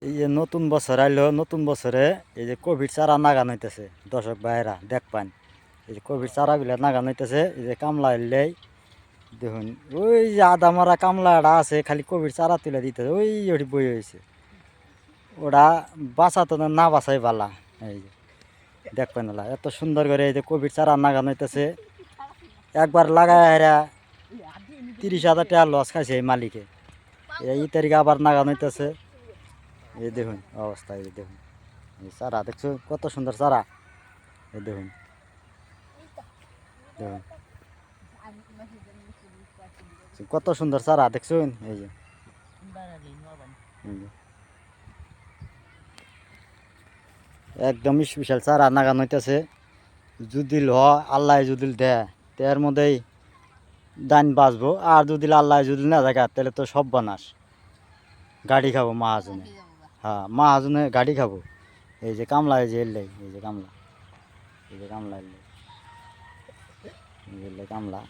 এই যে নতুন বছর আইলো, নতুন বছরে এই যে কোভিড চারা নাগান হইতেছে। দর্শক ভাইরা দেখ পান, এই যে কোভিড চারাগুলা নাগান হইতেছে। এই যে কামলা এলেই দেখুন, ওই যে আদা মারা কামলাটা আছে, খালি কোভিড চারা তুলে দিতেছে। ওই ওটি বই হয়েছে, ওটা বাঁচাতো না বাঁচাই বালা। এই যে দেখ পান, এত সুন্দর করে এই যে কোভিড চারা নাগান হইতেছে। একবার লাগায় 30,000 টাকা লস খাইছে এই মালিকে। এই তারিখে আবার নাগান হইতেছে। এই দেখুন অবস্থা, এই দেখুন এই চারা দেখছো কত সুন্দর চারা। এই দেখুন, দেখুন কত সুন্দর চারা দেখছুন। এই যে একদম স্পেশাল চারা নাগান হইতেছে। যদি ল আল্লাহ যদি দেয় তার মধ্যেই দান বাঁচবো, আর যদি আল্লাহ যদি না দেখা তাহলে তো সব বানাস গাড়ি খাবো মহাজনে। হ্যাঁ, মহাজনে গাড়ি খাবো। এই যে কামলা, এই যে এলে, এই যে কামলা, এই যে কামলা এলে, কামলা